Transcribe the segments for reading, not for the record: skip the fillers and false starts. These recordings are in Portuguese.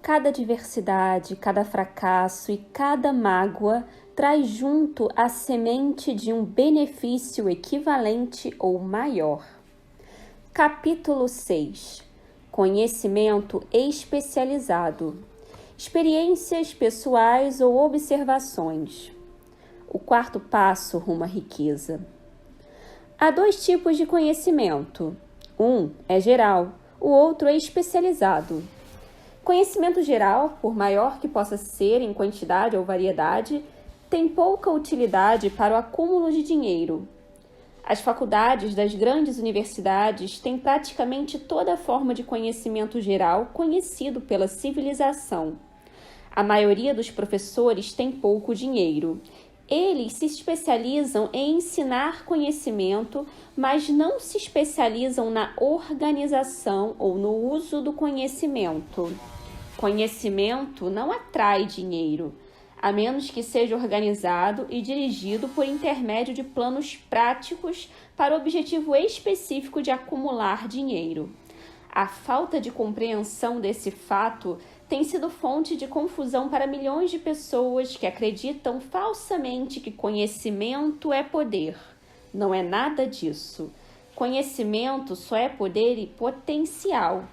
Cada diversidade, cada fracasso e cada mágoa traz junto a semente de um benefício equivalente ou maior. Capítulo 6. Conhecimento especializado. Experiências pessoais ou observações. O quarto passo rumo à riqueza. Há dois tipos de conhecimento. Um é geral, o outro é especializado. Conhecimento geral, por maior que possa ser em quantidade ou variedade, tem pouca utilidade para o acúmulo de dinheiro. As faculdades das grandes universidades têm praticamente toda a forma de conhecimento geral conhecido pela civilização. A maioria dos professores tem pouco dinheiro. Eles se especializam em ensinar conhecimento, mas não se especializam na organização ou no uso do conhecimento. Conhecimento não atrai dinheiro, a menos que seja organizado e dirigido por intermédio de planos práticos para o objetivo específico de acumular dinheiro. A falta de compreensão desse fato tem sido fonte de confusão para milhões de pessoas que acreditam falsamente que conhecimento é poder. Não é nada disso. Conhecimento só é poder e potencial.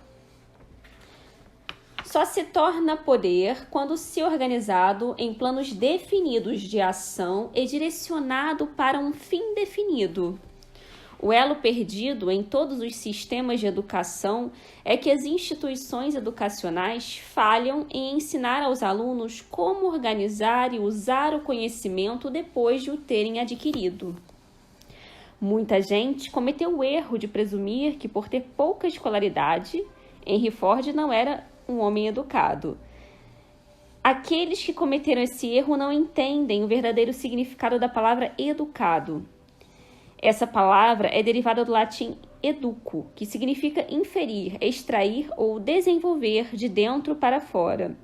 Só se torna poder quando se organizado em planos definidos de ação e direcionado para um fim definido. O elo perdido em todos os sistemas de educação é que as instituições educacionais falham em ensinar aos alunos como organizar e usar o conhecimento depois de o terem adquirido. Muita gente cometeu o erro de presumir que, por ter pouca escolaridade, Henry Ford não era um homem educado. Aqueles que cometeram esse erro não entendem o verdadeiro significado da palavra educado. Essa palavra é derivada do latim educo, que significa inferir, extrair ou desenvolver de dentro para fora.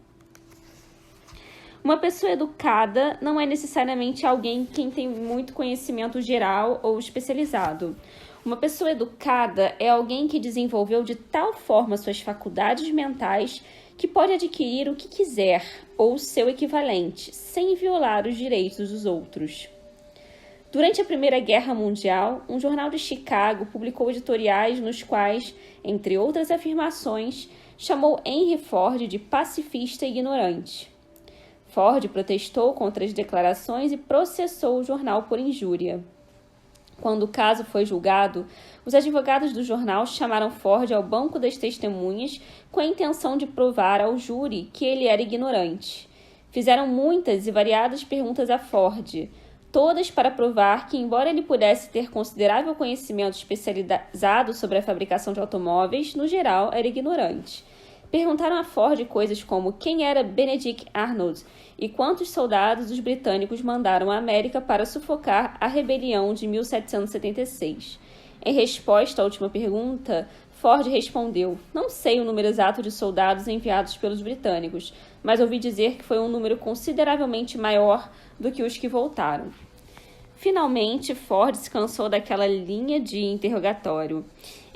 Uma pessoa educada não é necessariamente alguém quem tem muito conhecimento geral ou especializado. Uma pessoa educada é alguém que desenvolveu de tal forma suas faculdades mentais que pode adquirir o que quiser ou seu equivalente, sem violar os direitos dos outros. Durante a Primeira Guerra Mundial, um jornal de Chicago publicou editoriais nos quais, entre outras afirmações, chamou Henry Ford de pacifista e ignorante. Ford protestou contra as declarações e processou o jornal por injúria. Quando o caso foi julgado, os advogados do jornal chamaram Ford ao banco das testemunhas com a intenção de provar ao júri que ele era ignorante. Fizeram muitas e variadas perguntas a Ford, todas para provar que, embora ele pudesse ter considerável conhecimento especializado sobre a fabricação de automóveis, no geral era ignorante. Perguntaram a Ford coisas como quem era Benedict Arnold e quantos soldados os britânicos mandaram à América para sufocar a rebelião de 1776. Em resposta à última pergunta, Ford respondeu: "Não sei o número exato de soldados enviados pelos britânicos, mas ouvi dizer que foi um número consideravelmente maior do que os que voltaram." Finalmente, Ford se cansou daquela linha de interrogatório.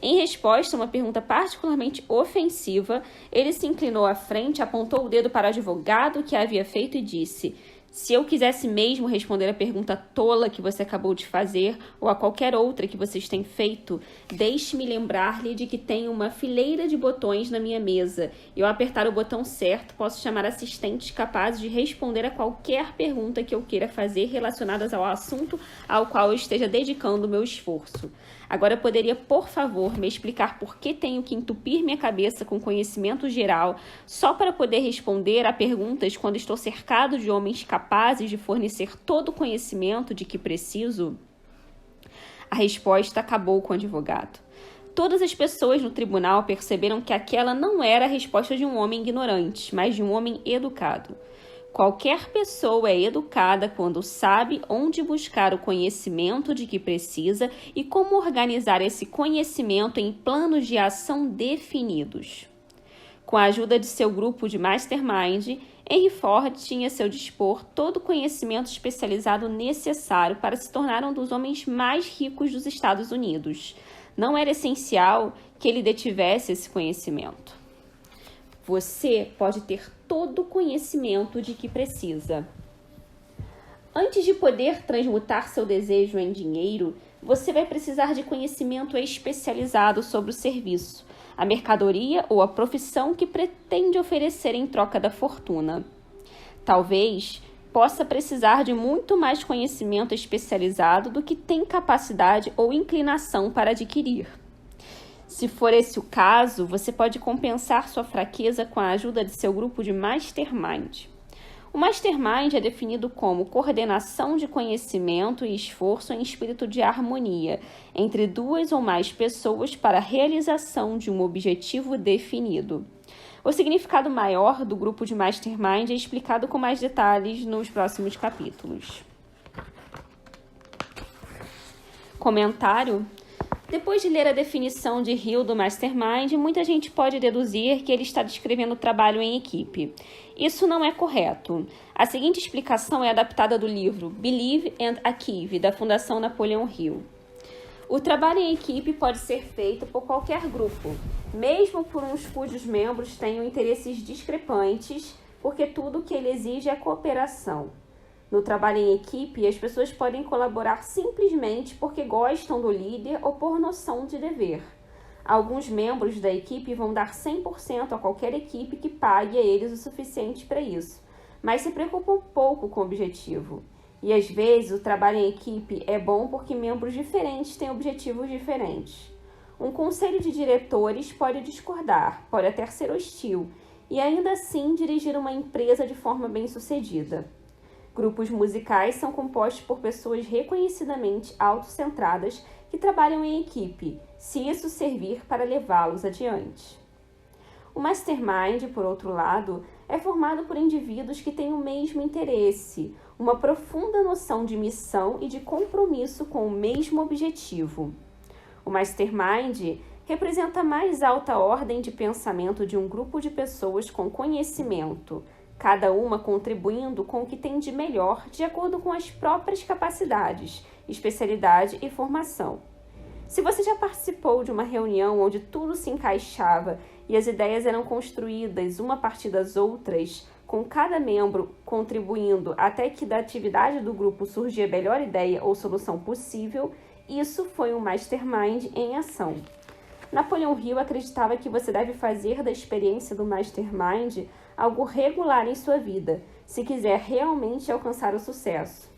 Em resposta a uma pergunta particularmente ofensiva, ele se inclinou à frente, apontou o dedo para o advogado que a havia feito e disse: "Se eu quisesse mesmo responder a pergunta tola que você acabou de fazer, ou a qualquer outra que vocês têm feito, deixe-me lembrar-lhe de que tenho uma fileira de botões na minha mesa, e ao apertar o botão certo, posso chamar assistentes capazes de responder a qualquer pergunta que eu queira fazer relacionadas ao assunto ao qual eu esteja dedicando o meu esforço. Agora poderia, por favor, me explicar por que tenho que entupir minha cabeça com conhecimento geral só para poder responder a perguntas quando estou cercado de homens capazes de fornecer todo o conhecimento de que preciso?" A resposta acabou com o advogado. Todas as pessoas no tribunal perceberam que aquela não era a resposta de um homem ignorante, mas de um homem educado. Qualquer pessoa é educada quando sabe onde buscar o conhecimento de que precisa e como organizar esse conhecimento em planos de ação definidos. Com a ajuda de seu grupo de mastermind, Henry Ford tinha a seu dispor todo o conhecimento especializado necessário para se tornar um dos homens mais ricos dos Estados Unidos. Não era essencial que ele detivesse esse conhecimento. Você pode ter todo o conhecimento de que precisa. Antes de poder transmutar seu desejo em dinheiro, você vai precisar de conhecimento especializado sobre o serviço, a mercadoria ou a profissão que pretende oferecer em troca da fortuna. Talvez possa precisar de muito mais conhecimento especializado do que tem capacidade ou inclinação para adquirir. Se for esse o caso, você pode compensar sua fraqueza com a ajuda de seu grupo de Mastermind. O Mastermind é definido como coordenação de conhecimento e esforço em espírito de harmonia entre duas ou mais pessoas para a realização de um objetivo definido. O significado maior do grupo de Mastermind é explicado com mais detalhes nos próximos capítulos. Comentário: depois de ler a definição de Hill do Mastermind, muita gente pode deduzir que ele está descrevendo o trabalho em equipe. Isso não é correto. A seguinte explicação é adaptada do livro Believe and Achieve, da Fundação Napoleon Hill. O trabalho em equipe pode ser feito por qualquer grupo, mesmo por uns cujos membros tenham interesses discrepantes, porque tudo o que ele exige é cooperação. No trabalho em equipe, as pessoas podem colaborar simplesmente porque gostam do líder ou por noção de dever. Alguns membros da equipe vão dar 100% a qualquer equipe que pague a eles o suficiente para isso, mas se preocupam pouco com o objetivo. E às vezes o trabalho em equipe é bom porque membros diferentes têm objetivos diferentes. Um conselho de diretores pode discordar, pode até ser hostil, e ainda assim dirigir uma empresa de forma bem-sucedida. Grupos musicais são compostos por pessoas reconhecidamente autocentradas que trabalham em equipe, se isso servir para levá-los adiante. O Mastermind, por outro lado, é formado por indivíduos que têm o mesmo interesse, uma profunda noção de missão e de compromisso com o mesmo objetivo. O Mastermind representa a mais alta ordem de pensamento de um grupo de pessoas com conhecimento, cada uma contribuindo com o que tem de melhor de acordo com as próprias capacidades, especialidade e formação. Se você já participou de uma reunião onde tudo se encaixava e as ideias eram construídas uma a partir das outras, com cada membro contribuindo até que da atividade do grupo surgia a melhor ideia ou solução possível, isso foi um Mastermind em ação. Napoleon Hill acreditava que você deve fazer da experiência do Mastermind algo regular em sua vida, se quiser realmente alcançar o sucesso.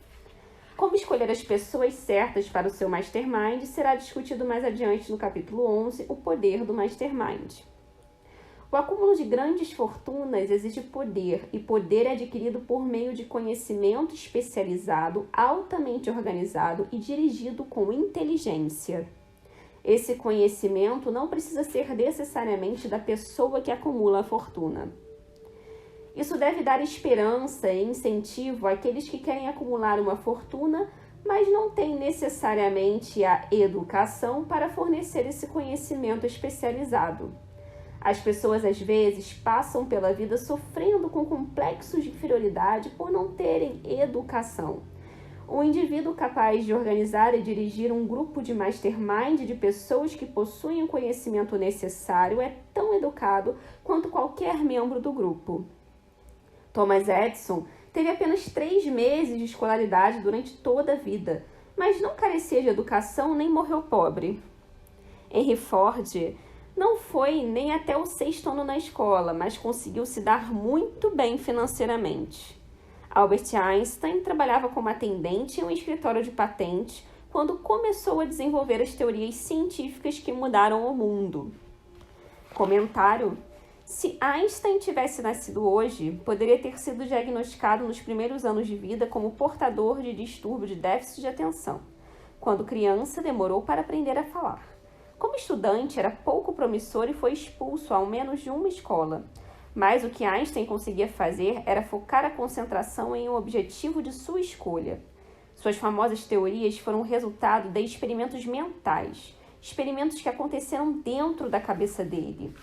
Como escolher as pessoas certas para o seu Mastermind será discutido mais adiante no capítulo 11, o poder do Mastermind. O acúmulo de grandes fortunas exige poder, e poder é adquirido por meio de conhecimento especializado, altamente organizado e dirigido com inteligência. Esse conhecimento não precisa ser necessariamente da pessoa que acumula a fortuna. Isso deve dar esperança e incentivo àqueles que querem acumular uma fortuna, mas não têm necessariamente a educação para fornecer esse conhecimento especializado. As pessoas, às vezes, passam pela vida sofrendo com complexos de inferioridade por não terem educação. Um indivíduo capaz de organizar e dirigir um grupo de mastermind de pessoas que possuem o conhecimento necessário é tão educado quanto qualquer membro do grupo. Thomas Edison teve apenas 3 meses de escolaridade durante toda a vida, mas não carecia de educação nem morreu pobre. Henry Ford não foi nem até o 6º ano na escola, mas conseguiu se dar muito bem financeiramente. Albert Einstein trabalhava como atendente em um escritório de patentes quando começou a desenvolver as teorias científicas que mudaram o mundo. Comentário: se Einstein tivesse nascido hoje, poderia ter sido diagnosticado nos primeiros anos de vida como portador de distúrbio de déficit de atenção. Quando criança, demorou para aprender a falar. Como estudante, era pouco promissor e foi expulso ao menos de uma escola. Mas o que Einstein conseguia fazer era focar a concentração em um objetivo de sua escolha. Suas famosas teorias foram resultado de experimentos mentais, experimentos que aconteceram dentro da cabeça dele.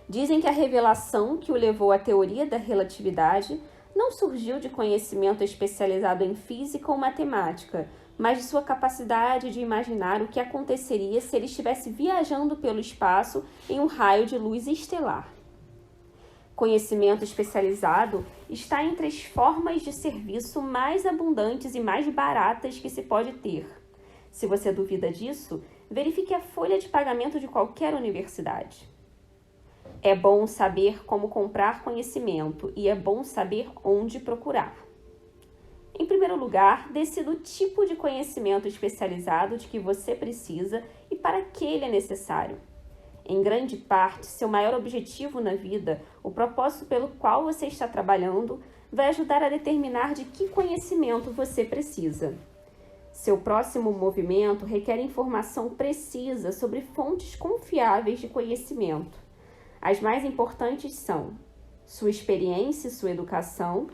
Dizem que a revelação que o levou à teoria da relatividade não surgiu de conhecimento especializado em física ou matemática, mas de sua capacidade de imaginar o que aconteceria se ele estivesse viajando pelo espaço em um raio de luz estelar. Conhecimento especializado está entre as formas de serviço mais abundantes e mais baratas que se pode ter. Se você duvida disso, verifique a folha de pagamento de qualquer universidade. É bom saber como comprar conhecimento e é bom saber onde procurar. Em primeiro lugar, decida o tipo de conhecimento especializado de que você precisa e para que ele é necessário. Em grande parte, seu maior objetivo na vida, o propósito pelo qual você está trabalhando, vai ajudar a determinar de que conhecimento você precisa. Seu próximo movimento requer informação precisa sobre fontes confiáveis de conhecimento. As mais importantes são sua experiência e sua educação,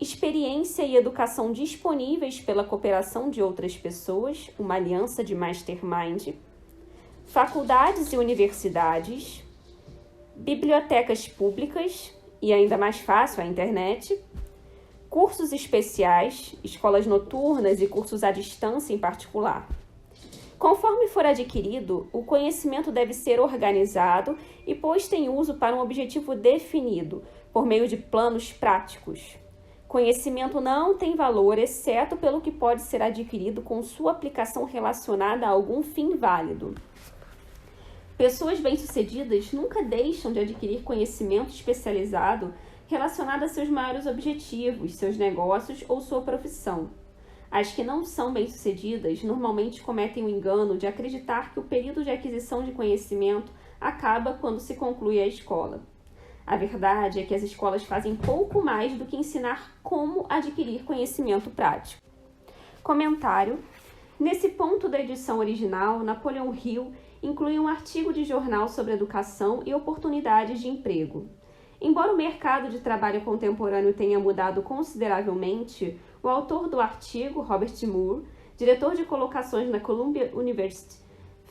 experiência e educação disponíveis pela cooperação de outras pessoas, uma aliança de mastermind, faculdades e universidades, bibliotecas públicas e ainda mais fácil a internet, cursos especiais, escolas noturnas e cursos à distância em particular. Conforme for adquirido, o conhecimento deve ser organizado e posto em uso para um objetivo definido, por meio de planos práticos. Conhecimento não tem valor, exceto pelo que pode ser adquirido com sua aplicação relacionada a algum fim válido. Pessoas bem-sucedidas nunca deixam de adquirir conhecimento especializado relacionado a seus maiores objetivos, seus negócios ou sua profissão. As que não são bem-sucedidas normalmente cometem o engano de acreditar que o período de aquisição de conhecimento acaba quando se conclui a escola. A verdade é que as escolas fazem pouco mais do que ensinar como adquirir conhecimento prático. Comentário: nesse ponto da edição original, Napoleon Hill inclui um artigo de jornal sobre educação e oportunidades de emprego. Embora o mercado de trabalho contemporâneo tenha mudado consideravelmente, o autor do artigo, Robert Moore, diretor de colocações na Columbia University,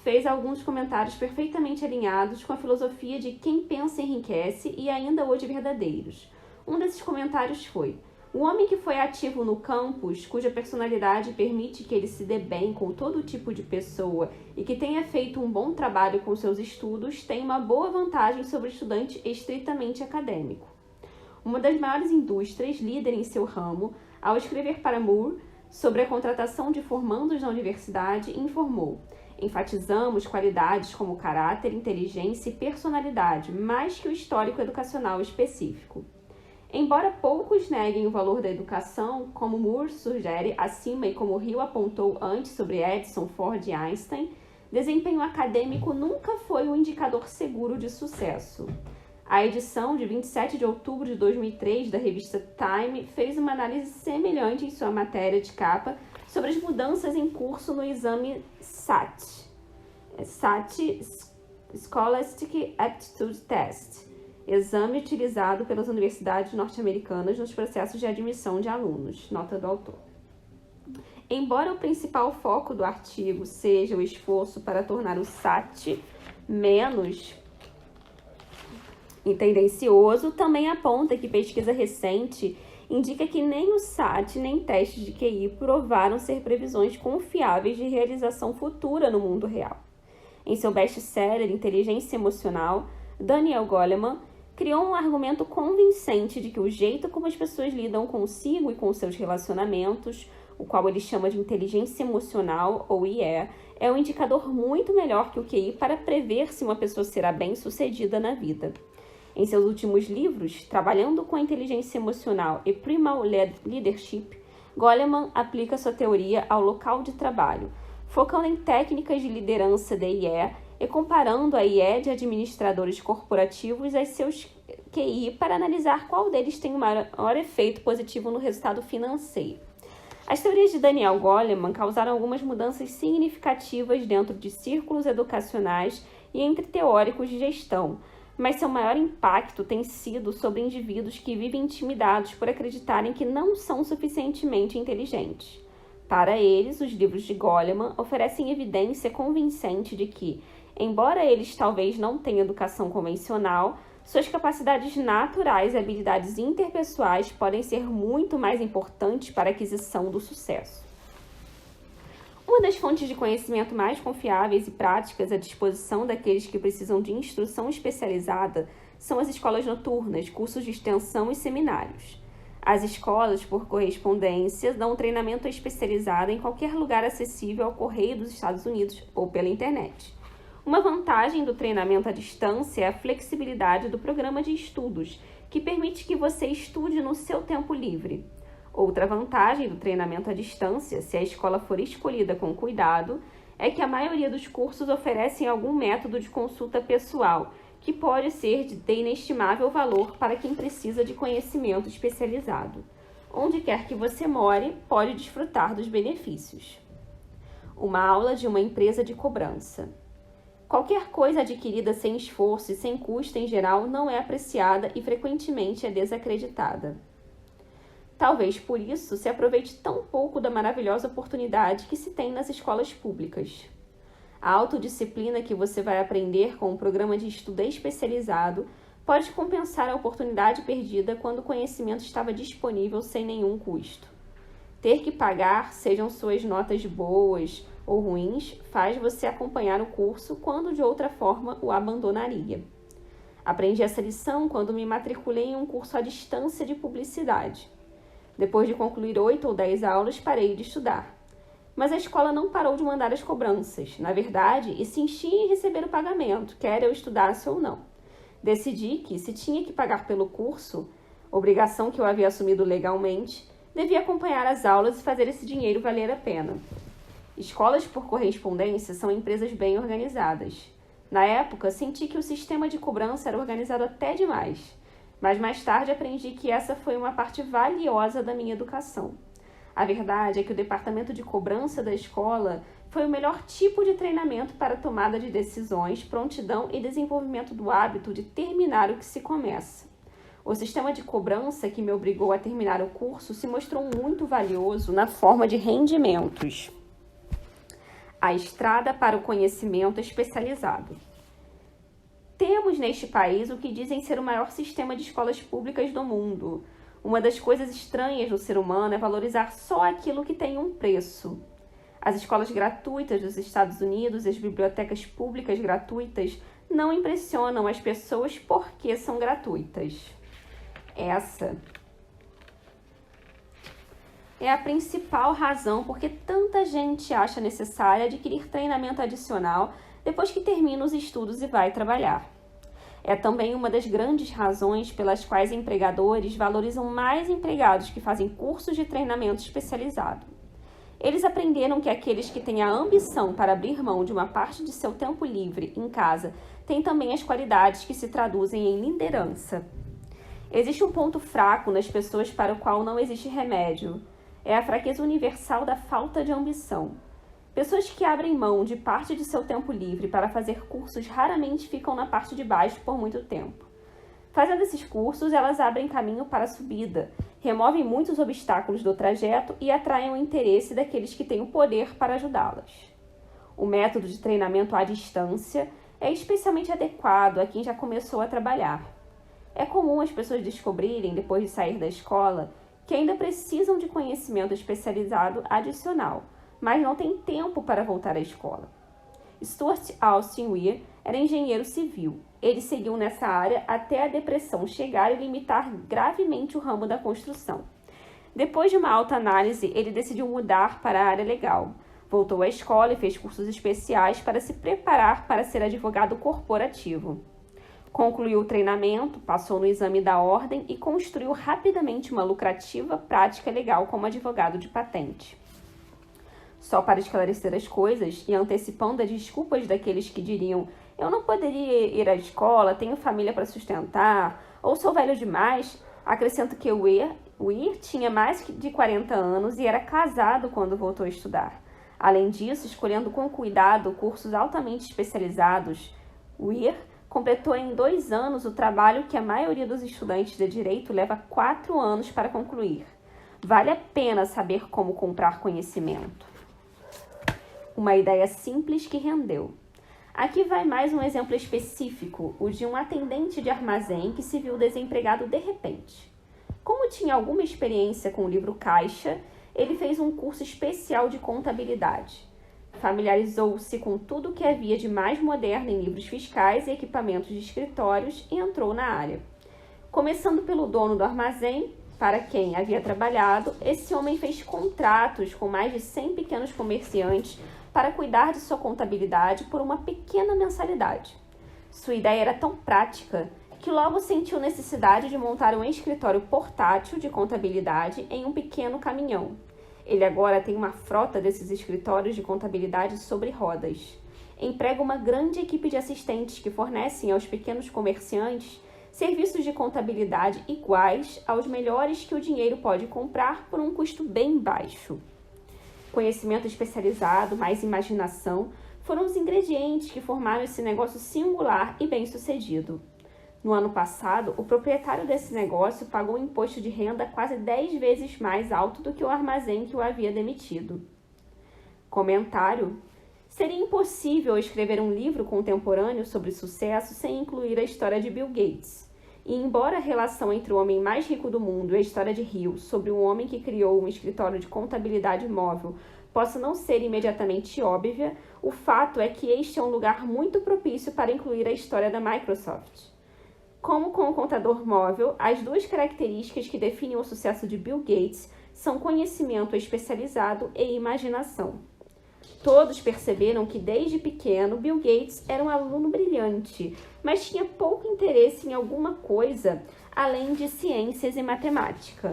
fez alguns comentários perfeitamente alinhados com a filosofia de quem pensa enriquece e ainda hoje verdadeiros. Um desses comentários foi: o homem que foi ativo no campus, cuja personalidade permite que ele se dê bem com todo tipo de pessoa e que tenha feito um bom trabalho com seus estudos, tem uma boa vantagem sobre o estudante estritamente acadêmico. Uma das maiores indústrias, líder em seu ramo, ao escrever para Moore sobre a contratação de formandos na universidade, informou: enfatizamos qualidades como caráter, inteligência e personalidade, mais que o histórico educacional específico. Embora poucos neguem o valor da educação, como Moore sugere acima e como Hill apontou antes sobre Edison, Ford e Einstein, desempenho acadêmico nunca foi um indicador seguro de sucesso. A edição de 27 de outubro de 2003 da revista Time fez uma análise semelhante em sua matéria de capa sobre as mudanças em curso no exame SAT, Scholastic Aptitude Test, exame utilizado pelas universidades norte-americanas nos processos de admissão de alunos. Nota do autor. Embora o principal foco do artigo seja o esforço para tornar o SAT menos tendencioso, também aponta que pesquisa recente indica que nem o SAT nem testes de QI provaram ser previsões confiáveis de realização futura no mundo real. Em seu best-seller Inteligência Emocional, Daniel Goleman criou um argumento convincente de que o jeito como as pessoas lidam consigo e com seus relacionamentos, o qual ele chama de inteligência emocional, ou IE, é um indicador muito melhor que o QI para prever se uma pessoa será bem-sucedida na vida. Em seus últimos livros, Trabalhando com a Inteligência Emocional e Primal Leadership, Goleman aplica sua teoria ao local de trabalho, focando em técnicas de liderança de IE e comparando a IE de administradores corporativos a seus QI para analisar qual deles tem o maior efeito positivo no resultado financeiro. As teorias de Daniel Goleman causaram algumas mudanças significativas dentro de círculos educacionais e entre teóricos de gestão, mas seu maior impacto tem sido sobre indivíduos que vivem intimidados por acreditarem que não são suficientemente inteligentes. Para eles, os livros de Goleman oferecem evidência convincente de que, embora eles talvez não tenham educação convencional, suas capacidades naturais e habilidades interpessoais podem ser muito mais importantes para a aquisição do sucesso. Uma das fontes de conhecimento mais confiáveis e práticas à disposição daqueles que precisam de instrução especializada são as escolas noturnas, cursos de extensão e seminários. As escolas, por correspondência, dão treinamento especializado em qualquer lugar acessível ao correio dos Estados Unidos ou pela internet. Uma vantagem do treinamento à distância é a flexibilidade do programa de estudos, que permite que você estude no seu tempo livre. Outra vantagem do treinamento à distância, se a escola for escolhida com cuidado, é que a maioria dos cursos oferecem algum método de consulta pessoal, que pode ser de inestimável valor para quem precisa de conhecimento especializado. Onde quer que você more, pode desfrutar dos benefícios. Uma aula de uma empresa de cobrança. Qualquer coisa adquirida sem esforço e sem custo em geral não é apreciada e frequentemente é desacreditada. Talvez por isso se aproveite tão pouco da maravilhosa oportunidade que se tem nas escolas públicas. A autodisciplina que você vai aprender com um programa de estudo especializado pode compensar a oportunidade perdida quando o conhecimento estava disponível sem nenhum custo. Ter que pagar, sejam suas notas boas ou ruins, faz você acompanhar o curso quando de outra forma o abandonaria. Aprendi essa lição quando me matriculei em um curso à distância de publicidade. Depois de concluir 8 ou 10 aulas, parei de estudar. Mas a escola não parou de mandar as cobranças. Na verdade, insistia em receber o pagamento, quer eu estudasse ou não. Decidi que, se tinha que pagar pelo curso, obrigação que eu havia assumido legalmente, devia acompanhar as aulas e fazer esse dinheiro valer a pena. Escolas por correspondência são empresas bem organizadas. Na época, senti que o sistema de cobrança era organizado até demais, mas mais tarde aprendi que essa foi uma parte valiosa da minha educação. A verdade é que o departamento de cobrança da escola foi o melhor tipo de treinamento para tomada de decisões, prontidão e desenvolvimento do hábito de terminar o que se começa. O sistema de cobrança que me obrigou a terminar o curso se mostrou muito valioso na forma de rendimentos. A estrada para o conhecimento especializado. Temos neste país o que dizem ser o maior sistema de escolas públicas do mundo. Uma das coisas estranhas do ser humano é valorizar só aquilo que tem um preço. As escolas gratuitas dos Estados Unidos e as bibliotecas públicas gratuitas não impressionam as pessoas porque são gratuitas. Essa é a principal razão por que tanta gente acha necessário adquirir treinamento adicional depois que termina os estudos e vai trabalhar. É também uma das grandes razões pelas quais empregadores valorizam mais empregados que fazem cursos de treinamento especializado. Eles aprenderam que aqueles que têm a ambição para abrir mão de uma parte de seu tempo livre em casa têm também as qualidades que se traduzem em liderança. Existe um ponto fraco nas pessoas para o qual não existe remédio. É a fraqueza universal da falta de ambição. Pessoas que abrem mão de parte de seu tempo livre para fazer cursos raramente ficam na parte de baixo por muito tempo. Fazendo esses cursos, elas abrem caminho para a subida, removem muitos obstáculos do trajeto e atraem o interesse daqueles que têm o poder para ajudá-las. O método de treinamento à distância é especialmente adequado a quem já começou a trabalhar. É comum as pessoas descobrirem, depois de sair da escola, que ainda precisam de conhecimento especializado adicional, mas não têm tempo para voltar à escola. Stuart Austin Weir era engenheiro civil. Ele seguiu nessa área até a depressão chegar e limitar gravemente o ramo da construção. Depois de uma alta análise, ele decidiu mudar para a área legal. Voltou à escola e fez cursos especiais para se preparar para ser advogado corporativo. Concluiu o treinamento, passou no exame da ordem e construiu rapidamente uma lucrativa prática legal como advogado de patente. Só para esclarecer as coisas e antecipando as desculpas daqueles que diriam eu não poderia ir à escola, tenho família para sustentar, ou sou velho demais, acrescento que Weir tinha mais de 40 anos e era casado quando voltou a estudar. Além disso, escolhendo com cuidado cursos altamente especializados, Weir completou em 2 anos o trabalho que a maioria dos estudantes de direito leva 4 anos para concluir. Vale a pena saber como comprar conhecimento. Uma ideia simples que rendeu. Aqui vai mais um exemplo específico, o de um atendente de armazém que se viu desempregado de repente. Como tinha alguma experiência com o livro Caixa, ele fez um curso especial de contabilidade. Familiarizou-se com tudo o que havia de mais moderno em livros fiscais e equipamentos de escritórios e entrou na área. Começando pelo dono do armazém, para quem havia trabalhado, esse homem fez contratos com mais de 100 pequenos comerciantes para cuidar de sua contabilidade por uma pequena mensalidade. Sua ideia era tão prática que logo sentiu necessidade de montar um escritório portátil de contabilidade em um pequeno caminhão. Ele agora tem uma frota desses escritórios de contabilidade sobre rodas. Emprega uma grande equipe de assistentes que fornecem aos pequenos comerciantes serviços de contabilidade iguais aos melhores que o dinheiro pode comprar por um custo bem baixo. Conhecimento especializado, mais imaginação, foram os ingredientes que formaram esse negócio singular e bem-sucedido. No ano passado, o proprietário desse negócio pagou um imposto de renda quase 10 vezes mais alto do que o armazém que o havia demitido. Comentário: seria impossível escrever um livro contemporâneo sobre sucesso sem incluir a história de Bill Gates. E embora a relação entre o homem mais rico do mundo e a história de Hill sobre um homem que criou um escritório de contabilidade móvel possa não ser imediatamente óbvia, o fato é que este é um lugar muito propício para incluir a história da Microsoft. Como com o computador móvel, as duas características que definem o sucesso de Bill Gates são conhecimento especializado e imaginação. Todos perceberam que desde pequeno Bill Gates era um aluno brilhante, mas tinha pouco interesse em alguma coisa além de ciências e matemática.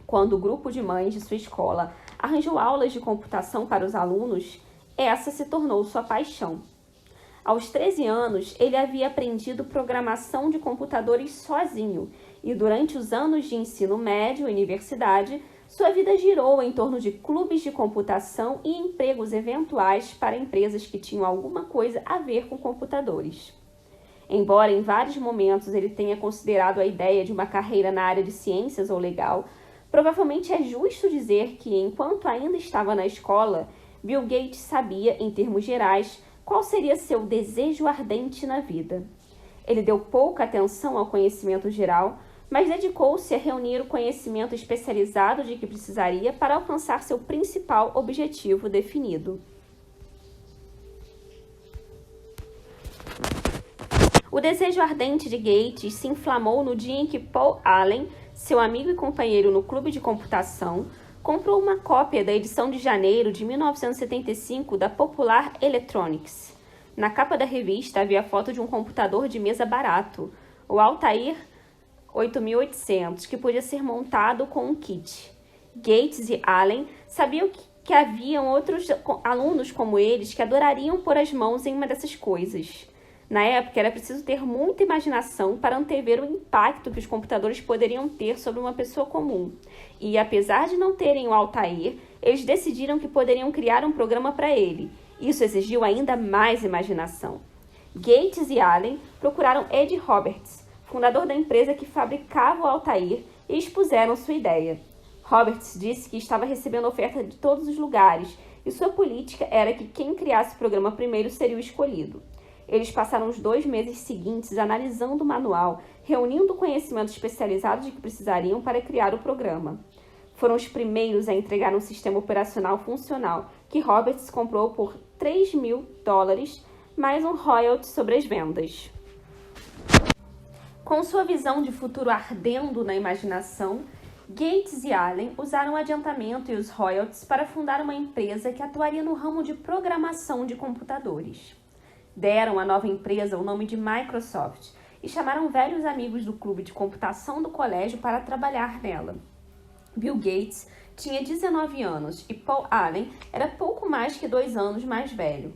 Quando o grupo de mães de sua escola arranjou aulas de computação para os alunos, essa se tornou sua paixão. Aos 13 anos, ele havia aprendido programação de computadores sozinho e durante os anos de ensino médio e universidade, sua vida girou em torno de clubes de computação e empregos eventuais para empresas que tinham alguma coisa a ver com computadores. Embora em vários momentos ele tenha considerado a ideia de uma carreira na área de ciências ou legal, provavelmente é justo dizer que, enquanto ainda estava na escola, Bill Gates sabia, em termos gerais, qual seria seu desejo ardente na vida. Ele deu pouca atenção ao conhecimento geral, mas dedicou-se a reunir o conhecimento especializado de que precisaria para alcançar seu principal objetivo definido. O desejo ardente de Gates se inflamou no dia em que Paul Allen, seu amigo e companheiro no clube de computação, comprou uma cópia da edição de janeiro de 1975 da Popular Electronics. Na capa da revista havia a foto de um computador de mesa barato, o Altair 8800, que podia ser montado com um kit. Gates e Allen sabiam que haviam outros alunos como eles que adorariam pôr as mãos em uma dessas coisas. Na época, era preciso ter muita imaginação para antever o impacto que os computadores poderiam ter sobre uma pessoa comum. E, apesar de não terem o Altair, eles decidiram que poderiam criar um programa para ele. Isso exigiu ainda mais imaginação. Gates e Allen procuraram Ed Roberts, fundador da empresa que fabricava o Altair, e expuseram sua ideia. Roberts disse que estava recebendo oferta de todos os lugares e sua política era que quem criasse o programa primeiro seria o escolhido. Eles passaram os 2 meses seguintes analisando o manual, reunindo o conhecimento especializado de que precisariam para criar o programa. Foram os primeiros a entregar um sistema operacional funcional, que Roberts comprou por $3.000, mais um royalty sobre as vendas. Com sua visão de futuro ardendo na imaginação, Gates e Allen usaram o adiantamento e os royalties para fundar uma empresa que atuaria no ramo de programação de computadores. Deram à nova empresa o nome de Microsoft e chamaram velhos amigos do clube de computação do colégio para trabalhar nela. Bill Gates tinha 19 anos e Paul Allen era pouco mais que 2 anos mais velho.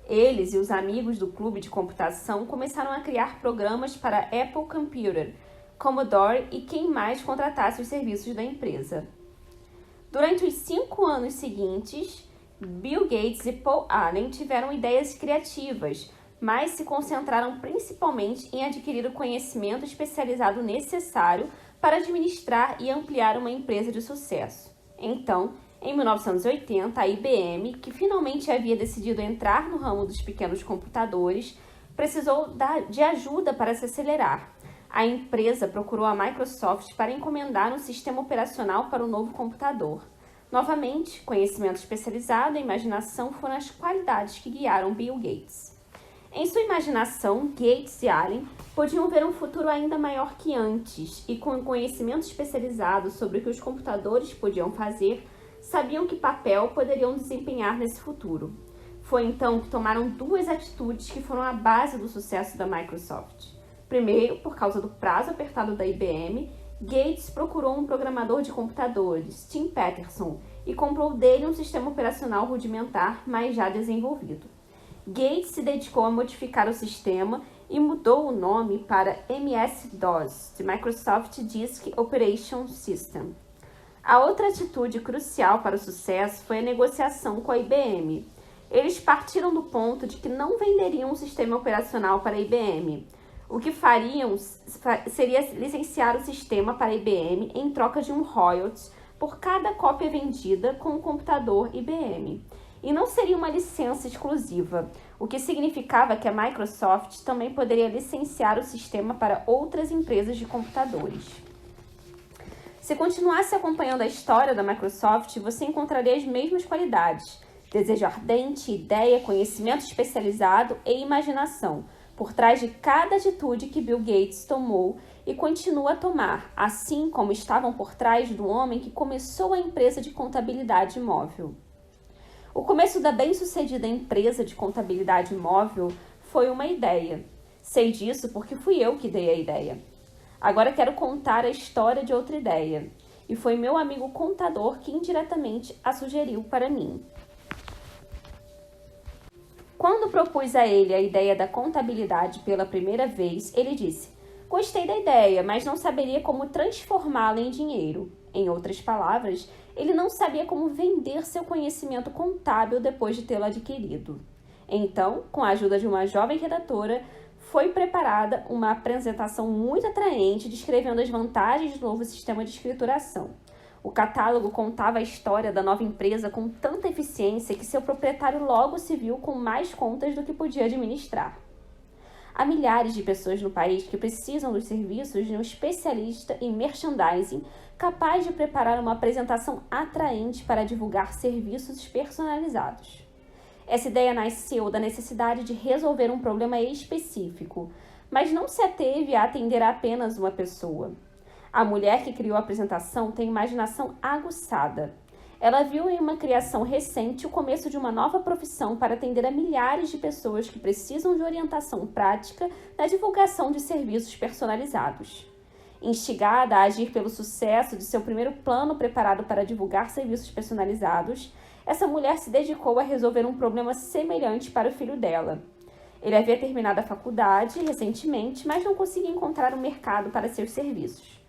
Eles e os amigos do clube de computação começaram a criar programas para Apple Computer, Commodore e quem mais contratasse os serviços da empresa. Durante os 5 anos seguintes, Bill Gates e Paul Allen tiveram ideias criativas, mas se concentraram principalmente em adquirir o conhecimento especializado necessário para administrar e ampliar uma empresa de sucesso. Então, em 1980, a IBM, que finalmente havia decidido entrar no ramo dos pequenos computadores, precisou de ajuda para se acelerar. A empresa procurou a Microsoft para encomendar um sistema operacional para o novo computador. Novamente, conhecimento especializado e imaginação foram as qualidades que guiaram Bill Gates. Em sua imaginação, Gates e Allen podiam ver um futuro ainda maior que antes e, com conhecimento especializado sobre o que os computadores podiam fazer, sabiam que papel poderiam desempenhar nesse futuro. Foi então que tomaram duas atitudes que foram a base do sucesso da Microsoft. Primeiro, por causa do prazo apertado da IBM, Gates procurou um programador de computadores, Tim Peterson, e comprou dele um sistema operacional rudimentar, mas já desenvolvido. Gates se dedicou a modificar o sistema e mudou o nome para MS-DOS, de Microsoft Disk Operation System. A outra atitude crucial para o sucesso foi a negociação com a IBM. Eles partiram do ponto de que não venderiam um sistema operacional para a IBM. O que fariam seria licenciar o sistema para a IBM em troca de um royalties por cada cópia vendida com o computador IBM. E não seria uma licença exclusiva, o que significava que a Microsoft também poderia licenciar o sistema para outras empresas de computadores. Se continuasse acompanhando a história da Microsoft, você encontraria as mesmas qualidades: desejo ardente, ideia, conhecimento especializado e imaginação, por trás de cada atitude que Bill Gates tomou e continua a tomar, assim como estavam por trás do homem que começou a empresa de contabilidade móvel. O começo da bem-sucedida empresa de contabilidade móvel foi uma ideia. Sei disso porque fui eu que dei a ideia. Agora quero contar a história de outra ideia, e foi meu amigo contador que indiretamente a sugeriu para mim. Quando propus a ele a ideia da contabilidade pela primeira vez, ele disse: "Gostei da ideia, mas não saberia como transformá-la em dinheiro." Em outras palavras, ele não sabia como vender seu conhecimento contábil depois de tê-lo adquirido. Então, com a ajuda de uma jovem redatora, foi preparada uma apresentação muito atraente descrevendo as vantagens do novo sistema de escrituração. O catálogo contava a história da nova empresa com tanta eficiência que seu proprietário logo se viu com mais contas do que podia administrar. Há milhares de pessoas no país que precisam dos serviços de um especialista em merchandising capaz de preparar uma apresentação atraente para divulgar serviços personalizados. Essa ideia nasceu da necessidade de resolver um problema específico, mas não se ateve a atender a apenas uma pessoa. A mulher que criou a apresentação tem imaginação aguçada. Ela viu em uma criação recente o começo de uma nova profissão para atender a milhares de pessoas que precisam de orientação prática na divulgação de serviços personalizados. Instigada a agir pelo sucesso de seu primeiro plano preparado para divulgar serviços personalizados, essa mulher se dedicou a resolver um problema semelhante para o filho dela. Ele havia terminado a faculdade recentemente, mas não conseguia encontrar um mercado para seus serviços.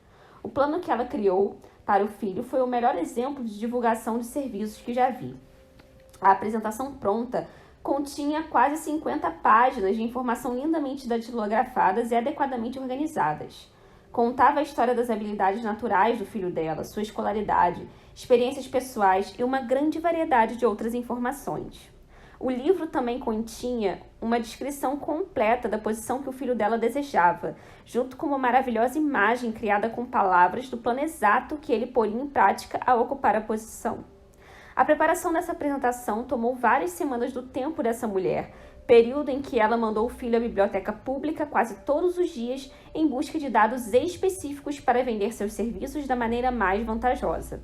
O plano que ela criou para o filho foi o melhor exemplo de divulgação de serviços que já vi. A apresentação pronta continha quase 50 páginas de informação lindamente datilografadas e adequadamente organizadas. Contava a história das habilidades naturais do filho dela, sua escolaridade, experiências pessoais e uma grande variedade de outras informações. O livro também continha uma descrição completa da posição que o filho dela desejava, junto com uma maravilhosa imagem criada com palavras do plano exato que ele poria em prática ao ocupar a posição. A preparação dessa apresentação tomou várias semanas do tempo dessa mulher, período em que ela mandou o filho à biblioteca pública quase todos os dias em busca de dados específicos para vender seus serviços da maneira mais vantajosa.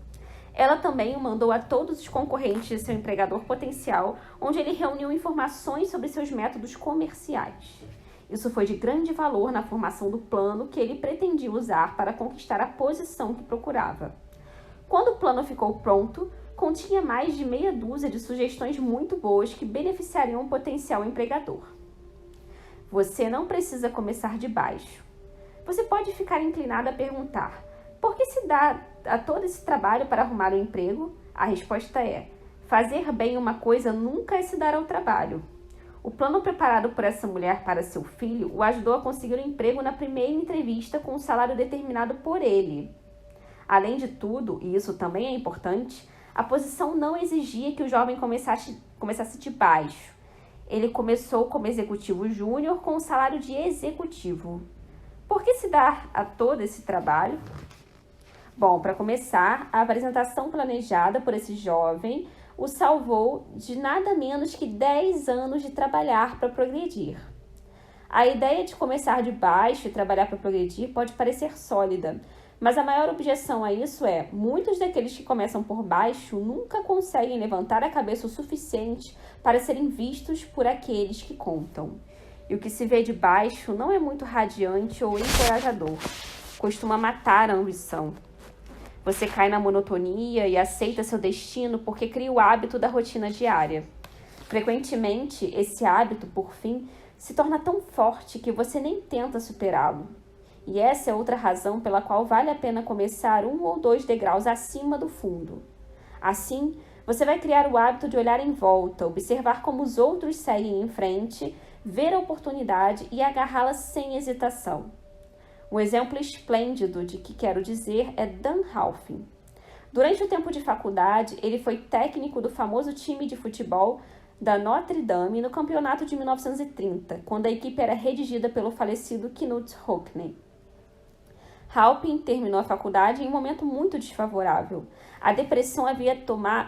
Ela também o mandou a todos os concorrentes de seu empregador potencial, onde ele reuniu informações sobre seus métodos comerciais. Isso foi de grande valor na formação do plano que ele pretendia usar para conquistar a posição que procurava. Quando o plano ficou pronto, continha mais de meia dúzia de sugestões muito boas que beneficiariam o potencial empregador. Você não precisa começar de baixo. Você pode ficar inclinado a perguntar: por que se dá a todo esse trabalho para arrumar um emprego? A resposta é: fazer bem uma coisa nunca é se dar ao trabalho. O plano preparado por essa mulher para seu filho o ajudou a conseguir um emprego na primeira entrevista com um salário determinado por ele. Além de tudo, e isso também é importante, a posição não exigia que o jovem começasse de baixo. Ele começou como executivo júnior com um salário de executivo. Por que se dar a todo esse trabalho? Bom, para começar, a apresentação planejada por esse jovem o salvou de nada menos que 10 anos de trabalhar para progredir. A ideia de começar de baixo e trabalhar para progredir pode parecer sólida, mas a maior objeção a isso é: muitos daqueles que começam por baixo nunca conseguem levantar a cabeça o suficiente para serem vistos por aqueles que contam. E o que se vê de baixo não é muito radiante ou encorajador, costuma matar a ambição. Você cai na monotonia e aceita seu destino porque cria o hábito da rotina diária. Frequentemente, esse hábito, por fim, se torna tão forte que você nem tenta superá-lo. E essa é outra razão pela qual vale a pena começar 1 ou 2 degraus acima do fundo. Assim, você vai criar o hábito de olhar em volta, observar como os outros seguem em frente, ver a oportunidade e agarrá-la sem hesitação. Um exemplo esplêndido de que quero dizer é Dan Halpin. Durante o tempo de faculdade, ele foi técnico do famoso time de futebol da Notre Dame no campeonato de 1930, quando a equipe era redigida pelo falecido Knut Rockne. Halpin terminou a faculdade em um momento muito desfavorável. A depressão havia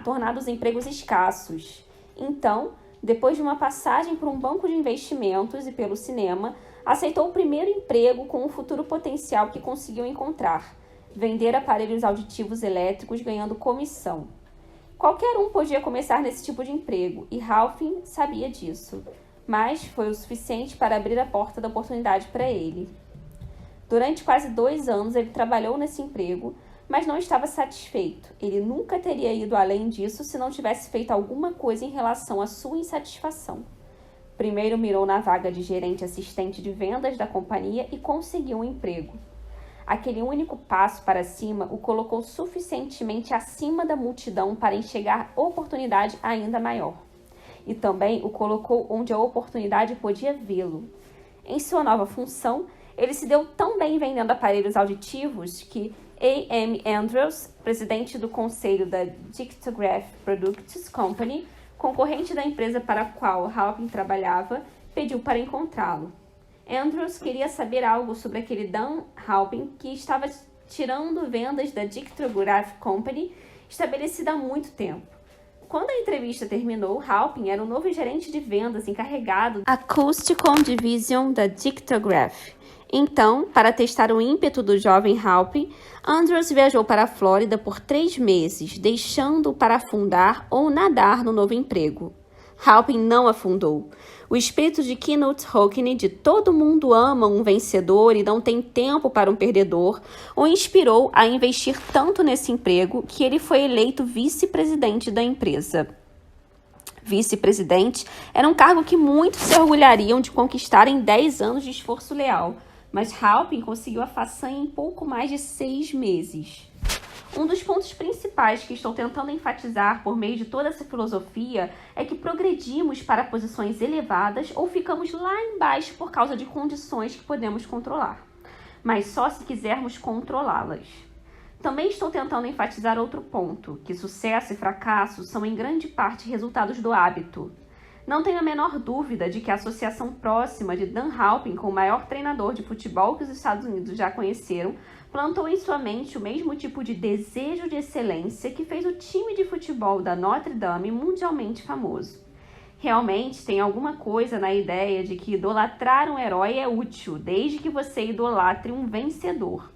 tornado os empregos escassos. Então, depois de uma passagem por um banco de investimentos e pelo cinema, aceitou o primeiro emprego com o futuro potencial que conseguiu encontrar: vender aparelhos auditivos elétricos ganhando comissão. Qualquer um podia começar nesse tipo de emprego, e Halpin sabia disso, mas foi o suficiente para abrir a porta da oportunidade para ele. Durante quase 2 anos ele trabalhou nesse emprego, mas não estava satisfeito. Ele nunca teria ido além disso se não tivesse feito alguma coisa em relação à sua insatisfação. Primeiro mirou na vaga de gerente assistente de vendas da companhia e conseguiu um emprego. Aquele único passo para cima o colocou suficientemente acima da multidão para enxergar oportunidade ainda maior. E também o colocou onde a oportunidade podia vê-lo. Em sua nova função, ele se deu tão bem vendendo aparelhos auditivos que A.M. Andrews, presidente do conselho da Dictograph Products Company, concorrente da empresa para a qual Halpin trabalhava, pediu para encontrá-lo. Andrews queria saber algo sobre aquele Dan Halpin que estava tirando vendas da Dictograph Company, estabelecida há muito tempo. Quando a entrevista terminou, Halpin era o novo gerente de vendas encarregado da Acousticon Division da Dictograph. Então, para testar o ímpeto do jovem Halpin, Andrews viajou para a Flórida por 3 meses, deixando-o para afundar ou nadar no novo emprego. Halpin não afundou. O espírito de Knut Rockne, de todo mundo ama um vencedor e não tem tempo para um perdedor, o inspirou a investir tanto nesse emprego que ele foi eleito vice-presidente da empresa. Vice-presidente era um cargo que muitos se orgulhariam de conquistar em 10 anos de esforço leal, mas Halpin conseguiu a façanha em pouco mais de 6 meses. Um dos pontos principais que estou tentando enfatizar por meio de toda essa filosofia é que progredimos para posições elevadas ou ficamos lá embaixo por causa de condições que podemos controlar, mas só se quisermos controlá-las. Também estou tentando enfatizar outro ponto, que sucesso e fracasso são em grande parte resultados do hábito. Não tenho a menor dúvida de que a associação próxima de Dan Halpin com o maior treinador de futebol que os Estados Unidos já conheceram plantou em sua mente o mesmo tipo de desejo de excelência que fez o time de futebol da Notre Dame mundialmente famoso. Realmente tem alguma coisa na ideia de que idolatrar um herói é útil, desde que você idolatre um vencedor.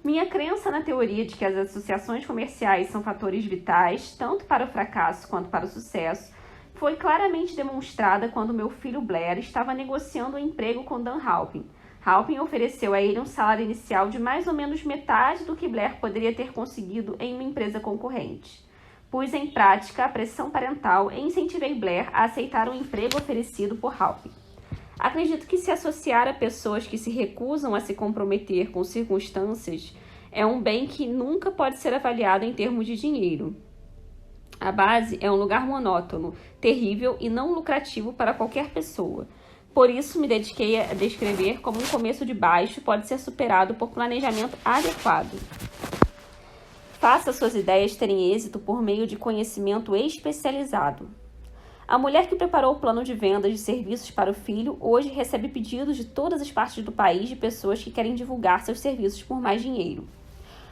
Minha crença na teoria de que as associações comerciais são fatores vitais, tanto para o fracasso quanto para o sucesso, foi claramente demonstrada quando meu filho Blair estava negociando um emprego com Dan Halpin. Halpin ofereceu a ele um salário inicial de mais ou menos metade do que Blair poderia ter conseguido em uma empresa concorrente. Pus em prática a pressão parental e incentivei Blair a aceitar o emprego oferecido por Halpin. Acredito que se associar a pessoas que se recusam a se comprometer com circunstâncias é um bem que nunca pode ser avaliado em termos de dinheiro. A base é um lugar monótono, terrível e não lucrativo para qualquer pessoa. Por isso, me dediquei a descrever como um começo de baixo pode ser superado por planejamento adequado. Faça suas ideias terem êxito por meio de conhecimento especializado. A mulher que preparou o plano de vendas de serviços para o filho hoje recebe pedidos de todas as partes do país de pessoas que querem divulgar seus serviços por mais dinheiro.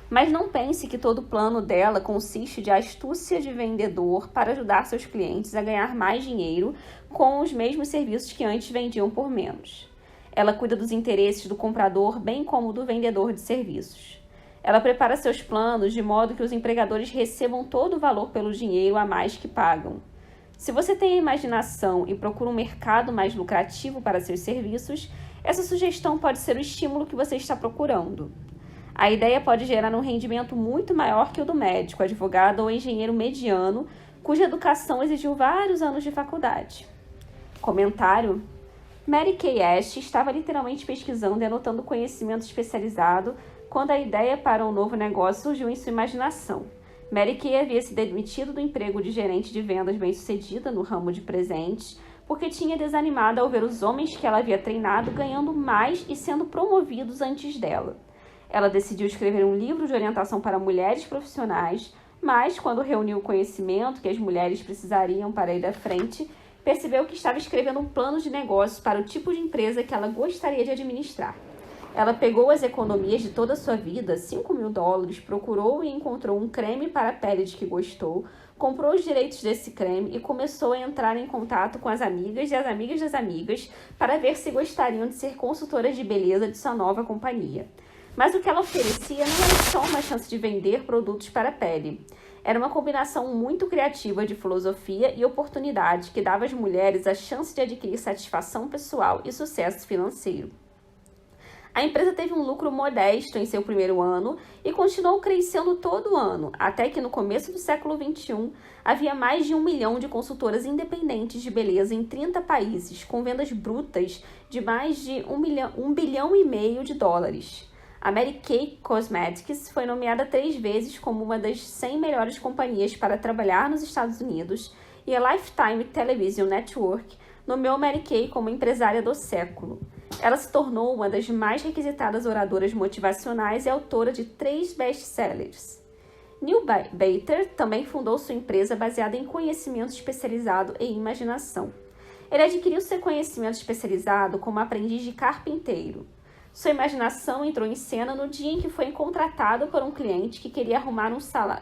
Mas não pense que todo o plano dela consiste de astúcia de vendedor para ajudar seus clientes a ganhar mais dinheiro com os mesmos serviços que antes vendiam por menos. Ela cuida dos interesses do comprador, bem como do vendedor de serviços. Ela prepara seus planos de modo que os empregadores recebam todo o valor pelo dinheiro a mais que pagam. Se você tem a imaginação e procura um mercado mais lucrativo para seus serviços, essa sugestão pode ser o estímulo que você está procurando. A ideia pode gerar um rendimento muito maior que o do médico, advogado ou engenheiro mediano, cuja educação exigiu vários anos de faculdade. Comentário: Mary Kay Ash estava literalmente pesquisando e anotando conhecimento especializado quando a ideia para um novo negócio surgiu em sua imaginação. Mary Kay havia se demitido do emprego de gerente de vendas bem-sucedida no ramo de presentes porque tinha desanimado ao ver os homens que ela havia treinado ganhando mais e sendo promovidos antes dela. Ela decidiu escrever um livro de orientação para mulheres profissionais, mas, quando reuniu o conhecimento que as mulheres precisariam para ir à frente, percebeu que estava escrevendo um plano de negócios para o tipo de empresa que ela gostaria de administrar. Ela pegou as economias de toda a sua vida, $5.000, procurou e encontrou um creme para a pele de que gostou, comprou os direitos desse creme e começou a entrar em contato com as amigas e as amigas das amigas para ver se gostariam de ser consultoras de beleza de sua nova companhia. Mas o que ela oferecia não era só uma chance de vender produtos para a pele. Era uma combinação muito criativa de filosofia e oportunidade que dava às mulheres a chance de adquirir satisfação pessoal e sucesso financeiro. A empresa teve um lucro modesto em seu primeiro ano e continuou crescendo todo ano, até que no começo do século XXI havia mais de 1 milhão de consultoras independentes de beleza em 30 países, com vendas brutas de mais de $1,5 bilhão. A Mary Kay Cosmetics foi nomeada 3 vezes como uma das 100 melhores companhias para trabalhar nos Estados Unidos e a Lifetime Television Network nomeou Mary Kay como empresária do século. Ela se tornou uma das mais requisitadas oradoras motivacionais e autora de 3 best-sellers. Neil Bater também fundou sua empresa baseada em conhecimento especializado e imaginação. Ele adquiriu seu conhecimento especializado como aprendiz de carpinteiro. Sua imaginação entrou em cena no dia em que foi contratado por um cliente que queria arrumar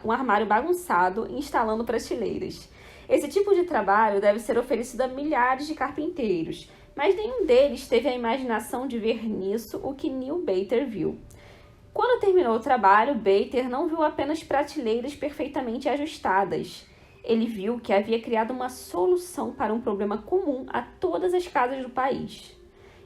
um armário bagunçado instalando prateleiras. Esse tipo de trabalho deve ser oferecido a milhares de carpinteiros, mas nenhum deles teve a imaginação de ver nisso o que Neil Bater viu. Quando terminou o trabalho, Bater não viu apenas prateleiras perfeitamente ajustadas. Ele viu que havia criado uma solução para um problema comum a todas as casas do país.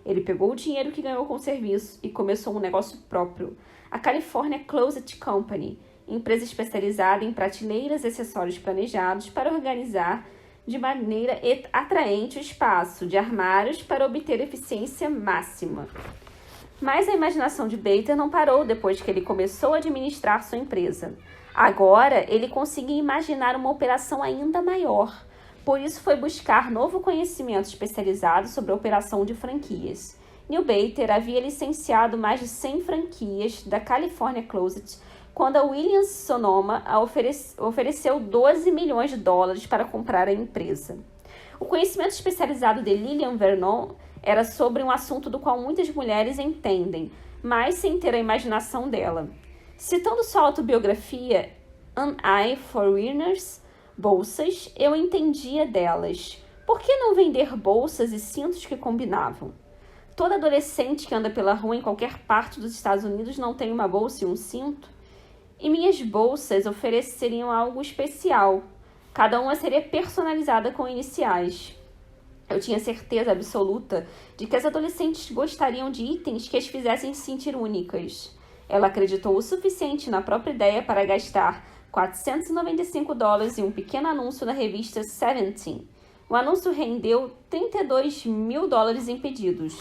Ele pegou o dinheiro que ganhou com o serviço e começou um negócio próprio, a California Closet Company, empresa especializada em prateleiras e acessórios planejados para organizar de maneira atraente o espaço de armários para obter eficiência máxima. Mas a imaginação de Bater não parou depois que ele começou a administrar sua empresa. Agora, ele conseguia imaginar uma operação ainda maior. Por isso, foi buscar novo conhecimento especializado sobre a operação de franquias. Neil Bater havia licenciado mais de 100 franquias da California Closet quando a Williams-Sonoma ofereceu $12 milhões para comprar a empresa. O conhecimento especializado de Lillian Vernon era sobre um assunto do qual muitas mulheres entendem, mas sem ter a imaginação dela. Citando sua autobiografia, An Eye for Winners, bolsas, eu entendia delas. Por que não vender bolsas e cintos que combinavam? Toda adolescente que anda pela rua em qualquer parte dos Estados Unidos não tem uma bolsa e um cinto? E minhas bolsas ofereceriam algo especial. Cada uma seria personalizada com iniciais. Eu tinha certeza absoluta de que as adolescentes gostariam de itens que as fizessem se sentir únicas. Ela acreditou o suficiente na própria ideia para gastar $495 em um pequeno anúncio na revista Seventeen. O anúncio rendeu $32 mil em pedidos.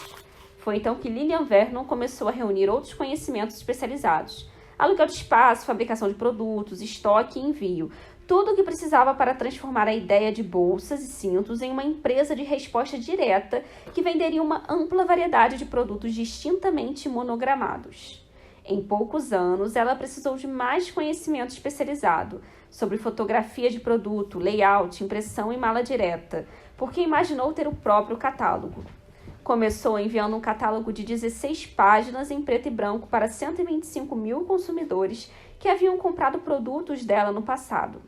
Foi então que Lillian Vernon começou a reunir outros conhecimentos especializados. Aluguel de espaço, fabricação de produtos, estoque e envio. Tudo o que precisava para transformar a ideia de bolsas e cintos em uma empresa de resposta direta que venderia uma ampla variedade de produtos distintamente monogramados. Em poucos anos, ela precisou de mais conhecimento especializado sobre fotografia de produto, layout, impressão e mala direta, porque imaginou ter o próprio catálogo. Começou enviando um catálogo de 16 páginas em preto e branco para 125 mil consumidores que haviam comprado produtos dela no passado.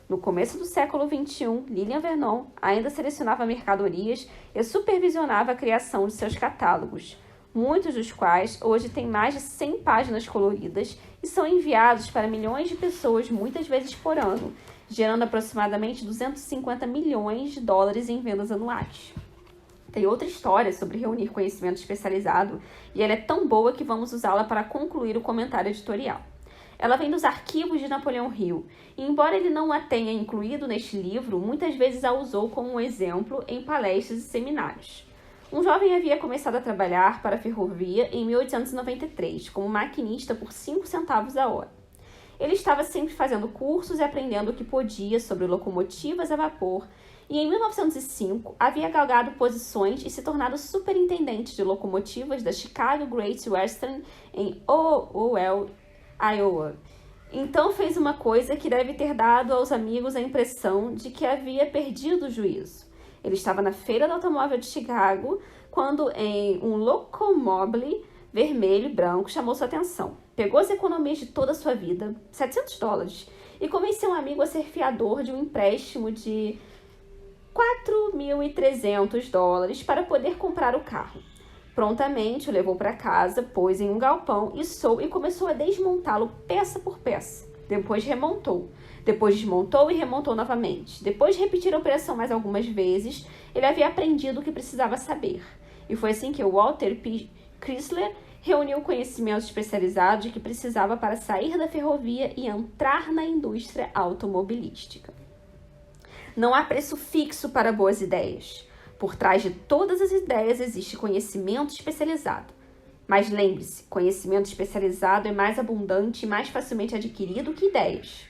No começo do século XXI, Lilian Vernon ainda selecionava mercadorias e supervisionava a criação de seus catálogos, muitos dos quais hoje têm mais de 100 páginas coloridas e são enviados para milhões de pessoas muitas vezes por ano, gerando aproximadamente 250 milhões de dólares em vendas anuais. Tem outra história sobre reunir conhecimento especializado e ela é tão boa que vamos usá-la para concluir o comentário editorial. Ela vem dos arquivos de Napoleão Hill, e embora ele não a tenha incluído neste livro, muitas vezes a usou como um exemplo em palestras e seminários. Um jovem havia começado a trabalhar para a ferrovia em 1893, como maquinista por 5 centavos a hora. Ele estava sempre fazendo cursos e aprendendo o que podia sobre locomotivas a vapor, e em 1905 havia galgado posições e se tornado superintendente de locomotivas da Chicago Great Western em Owell, Iowa. Então fez uma coisa que deve ter dado aos amigos a impressão de que havia perdido o juízo. Ele estava na feira do automóvel de Chicago quando um locomobile vermelho e branco chamou sua atenção. Pegou as economias de toda a sua vida, $700, e convenceu um amigo a ser fiador de um empréstimo de $4.300 para poder comprar o carro. Prontamente o levou para casa, pôs em um galpão e começou a desmontá-lo peça por peça. Depois remontou. Depois desmontou e remontou novamente. Depois de repetir a operação mais algumas vezes, ele havia aprendido o que precisava saber. E foi assim que Walter P. Chrysler reuniu o conhecimento especializado de que precisava para sair da ferrovia e entrar na indústria automobilística. Não há preço fixo para boas ideias. Por trás de todas as ideias existe conhecimento especializado. Mas lembre-se, conhecimento especializado é mais abundante e mais facilmente adquirido que ideias.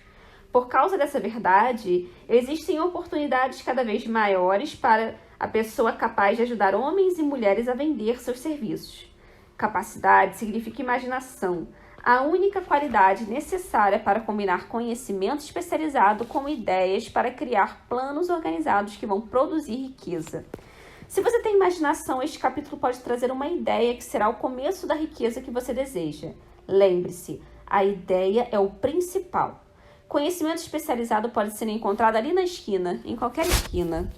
Por causa dessa verdade, existem oportunidades cada vez maiores para a pessoa capaz de ajudar homens e mulheres a vender seus serviços. Capacidade significa imaginação, a única qualidade necessária para combinar conhecimento especializado com ideias para criar planos organizados que vão produzir riqueza. Se você tem imaginação, este capítulo pode trazer uma ideia que será o começo da riqueza que você deseja. Lembre-se, a ideia é o principal. Conhecimento especializado pode ser encontrado ali na esquina, em qualquer esquina.